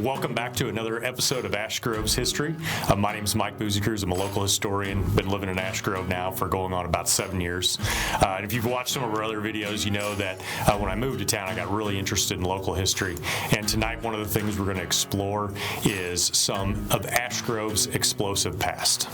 Welcome back to another episode of Ash Grove's History. My name is Mike Busekrus. I'm a local historian. Been living in Ash Grove now for going on about 7 years. And if you've watched some of our other videos, you know that when I moved to town, I got really interested in local history. And tonight, one of the things we're going to explore is some of Ash Grove's explosive past.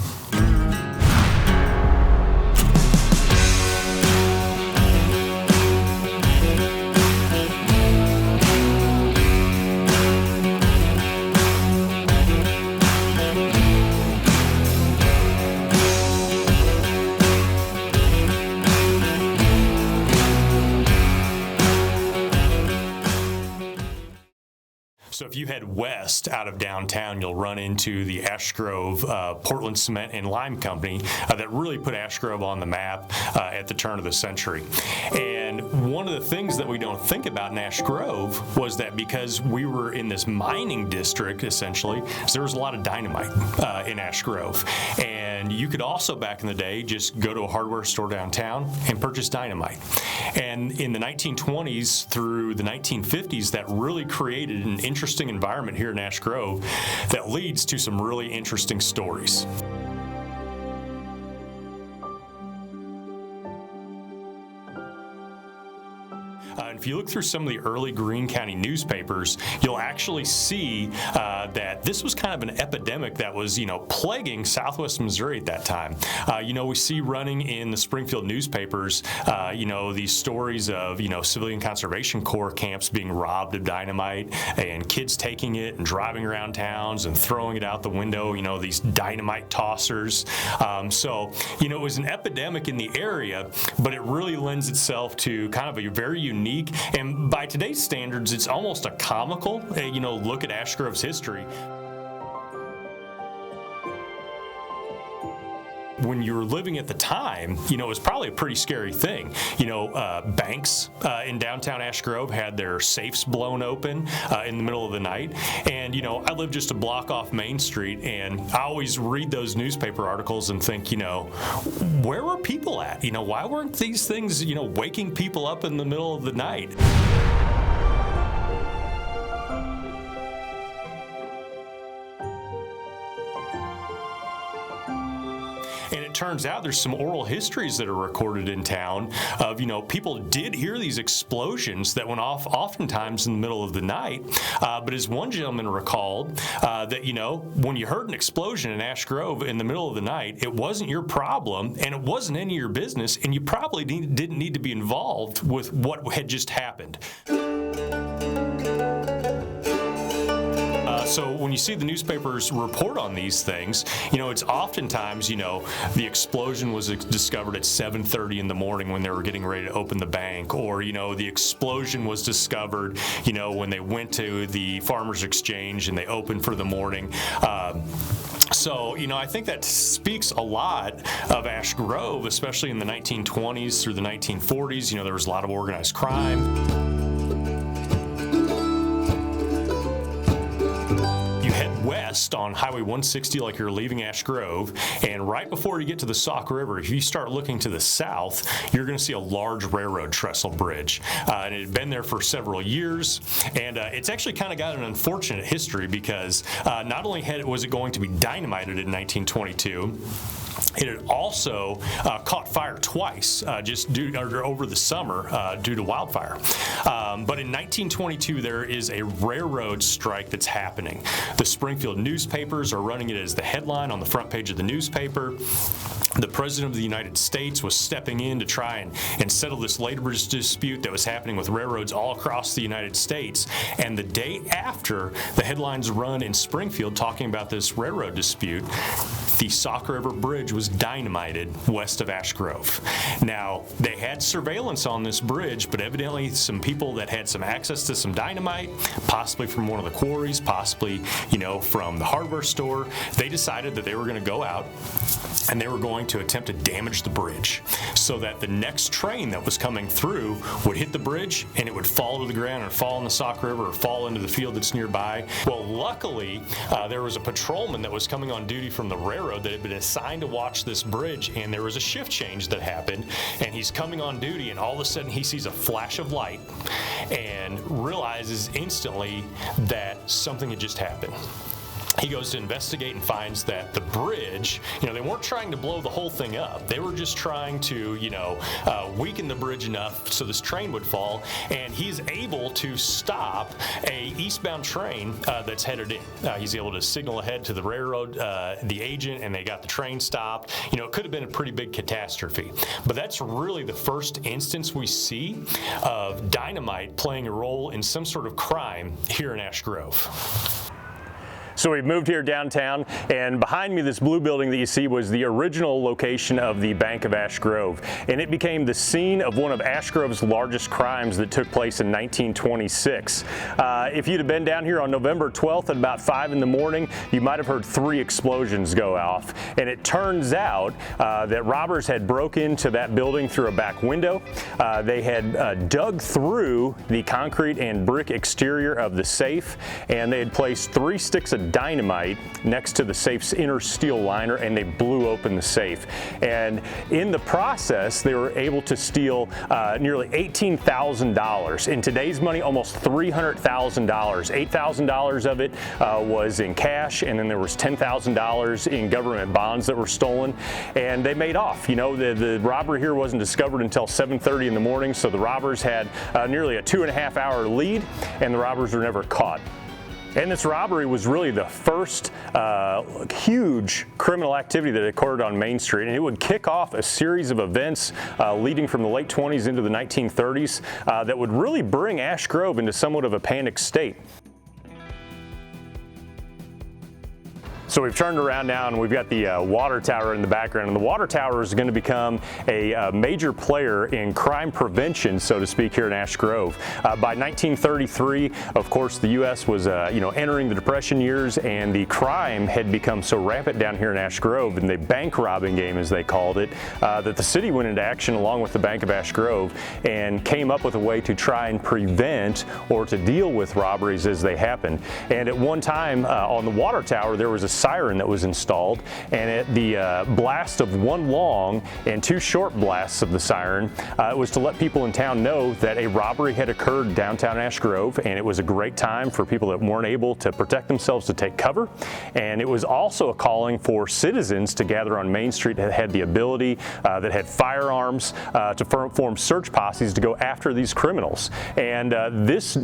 So if you head west out of downtown, you'll run into the Ash Grove Portland Cement and Lime Company that really put Ash Grove on the map at the turn of the century. And one of the things that we don't think about in Ash Grove was that because we were in this mining district, essentially, so there was a lot of dynamite in Ash Grove. And you could also, back in the day, just go to a hardware store downtown and purchase dynamite. And in the 1920s through the 1950s, that really created an interesting environment here in Ash Grove that leads to some really interesting stories. If you look through some of the early Greene County newspapers, you'll actually see that this was kind of an epidemic that was, plaguing Southwest Missouri at that time. We see running in the Springfield newspapers, these stories of, Civilian Conservation Corps camps being robbed of dynamite and kids taking it and driving around towns and throwing it out the window, these dynamite tossers. It was an epidemic in the area, but it really lends itself to kind of a very unique, and by today's standards, it's almost a comical, look at Ash Grove's history. When you were living at the time, it was probably a pretty scary thing. Banks in downtown Ash Grove had their safes blown open in the middle of the night. And, I live just a block off Main Street, and I always read those newspaper articles and think, where were people at? Why weren't these things, waking people up in the middle of the night? And it turns out there's some oral histories that are recorded in town of, people did hear these explosions that went off oftentimes in the middle of the night. But as one gentleman recalled, that, when you heard an explosion in Ash Grove in the middle of the night, it wasn't your problem and it wasn't any of your business, and you probably didn't need to be involved with what had just happened. So when you see the newspapers report on these things, it's oftentimes, the explosion was discovered at 7:30 in the morning when they were getting ready to open the bank, or, the explosion was discovered, when they went to the Farmers Exchange and they opened for the morning. I think that speaks a lot of Ash Grove, especially in the 1920s through the 1940s. There was a lot of organized crime. West on Highway 160 like you're leaving Ash Grove, and right before you get to the Sauk River, if you start looking to the south, you're going to see a large railroad trestle bridge. And it had been there for several years, and it's actually kind of got an unfortunate history because not only was it going to be dynamited in 1922, it had also caught fire twice over the summer due to wildfire. But in 1922, there is a railroad strike that's happening. The Springfield newspapers are running it as the headline on the front page of the newspaper. the President of the United States was stepping in to try and settle this labor dispute that was happening with railroads all across the United States. And the day after the headlines run in Springfield talking about this railroad dispute, the Sauk River Bridge was dynamited west of Ash Grove. Now, they had surveillance on this bridge, but evidently some people that had some access to some dynamite, possibly from one of the quarries, possibly, from the hardware store, they decided that they were going to go out and they were going to attempt to damage the bridge so that the next train that was coming through would hit the bridge and it would fall to the ground or fall in the Sauk River or fall into the field that's nearby. Well, luckily, there was a patrolman that was coming on duty from the railroad that had been assigned to watch this bridge, and there was a shift change that happened, and he's coming on duty, and all of a sudden he sees a flash of light and realizes instantly that something had just happened. He goes to investigate and finds that the bridge, they weren't trying to blow the whole thing up. They were just trying to, weaken the bridge enough so this train would fall. And he's able to stop a eastbound train that's headed in. He's able to signal ahead to the railroad, the agent, and they got the train stopped. It could have been a pretty big catastrophe. But that's really the first instance we see of dynamite playing a role in some sort of crime here in Ash Grove. So we've moved here downtown, and behind me, this blue building that you see was the original location of the Bank of Ash Grove, and it became the scene of one of Ash Grove's largest crimes that took place in 1926. If you'd have been down here on November 12th at about 5 in the morning, you might have heard 3 explosions go off, and it turns out that robbers had broke into that building through a back window. They had dug through the concrete and brick exterior of the safe, and they had placed 3 sticks of dynamite next to the safe's inner steel liner, and they blew open the safe. And in the process, they were able to steal nearly $18,000. In today's money, almost $300,000. $8,000 of it was in cash, and then there was $10,000 in government bonds that were stolen, and they made off. The robbery here wasn't discovered until 7:30 in the morning, so the robbers had nearly a 2.5-hour lead, and the robbers were never caught. And this robbery was really the first huge criminal activity that occurred on Main Street, and it would kick off a series of events leading from the late 20s into the 1930s that would really bring Ash Grove into somewhat of a panic state. So we've turned around now and we've got the water tower in the background, and the water tower is going to become a major player in crime prevention, so to speak, here in Ash Grove. By 1933, of course, the U.S. was entering the Depression years, and the crime had become so rampant down here in Ash Grove, and the bank robbing game, as they called it, that the city went into action along with the Bank of Ash Grove and came up with a way to try and prevent or to deal with robberies as they happened. And at one time on the water tower, there was a siren that was installed, and at the blast of 1 long and 2 short blasts of the siren, it was to let people in town know that a robbery had occurred downtown Ash Grove, and it was a great time for people that weren't able to protect themselves to take cover. And it was also a calling for citizens to gather on Main Street that had the ability, that had firearms, to form search posses to go after these criminals. And this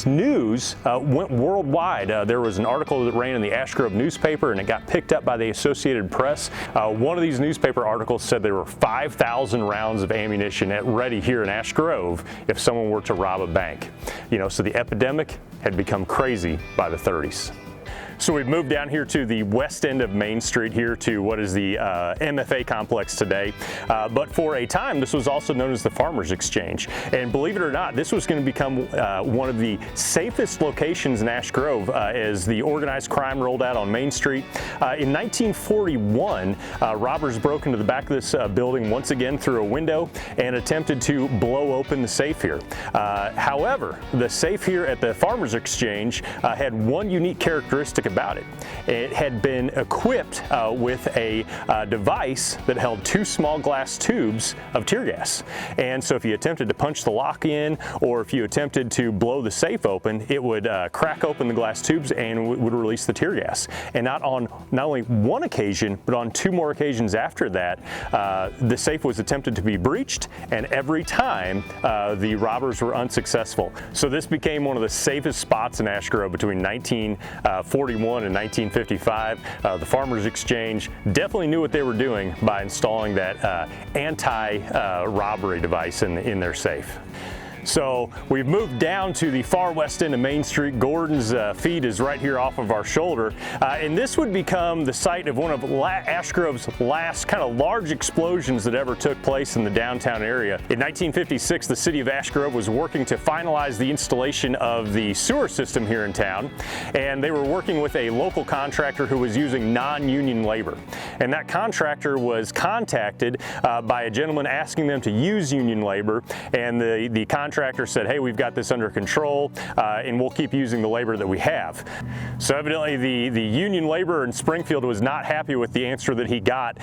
news went worldwide. There was an article that ran in the Ash Grove newspaper, and it got picked up by the Associated Press. One of these newspaper articles said there were 5,000 rounds of ammunition at ready here in Ash Grove if someone were to rob a bank. So the epidemic had become crazy by the 30s. So we've moved down here to the west end of Main Street, here to what is the MFA complex today. But for a time, this was also known as the Farmers Exchange. And believe it or not, this was going to become one of the safest locations in Ash Grove as the organized crime rolled out on Main Street. In 1941, robbers broke into the back of this building once again through a window and attempted to blow open the safe here. However, the safe here at the Farmers Exchange had one unique characteristic about it. It had been equipped with a device that held 2 small glass tubes of tear gas. And so if you attempted to punch the lock in, or if you attempted to blow the safe open, it would crack open the glass tubes and would release the tear gas. And not only one occasion, but on 2 more occasions after that, the safe was attempted to be breached, and every time the robbers were unsuccessful. So this became one of the safest spots in Ash Grove between 1941 41 and 1955. The Farmers Exchange definitely knew what they were doing by installing that anti-robbery device in their safe. So we've moved down to the far west end of Main Street. Gordon's feet is right here off of our shoulder. And this would become the site of one of Ash Grove's last kind of large explosions that ever took place in the downtown area. In 1956, the city of Ash Grove was working to finalize the installation of the sewer system here in town. And they were working with a local contractor who was using non-union labor. And that contractor was contacted by a gentleman asking them to use union labor. And the contractor said, hey, we've got this under control and we'll keep using the labor that we have. So evidently the union laborer in Springfield was not happy with the answer that he got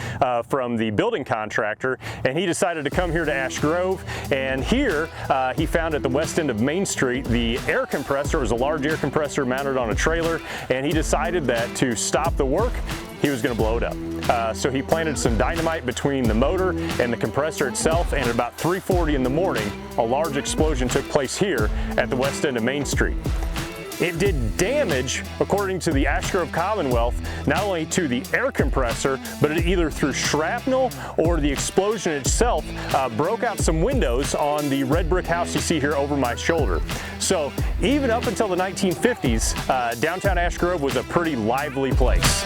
from the building contractor, and he decided to come here to Ash Grove. And here he found at the west end of Main Street the air compressor. It was a large air compressor mounted on a trailer, and he decided that to stop the work, he was going to blow it up. So he planted some dynamite between the motor and the compressor itself, and at about 3:40 in the morning, a large explosion took place here at the west end of Main Street. It did damage, according to the Ash Grove Commonwealth, not only to the air compressor, but it either through shrapnel or the explosion itself broke out some windows on the red brick house you see here over my shoulder. So even up until the 1950s, downtown Ash Grove was a pretty lively place.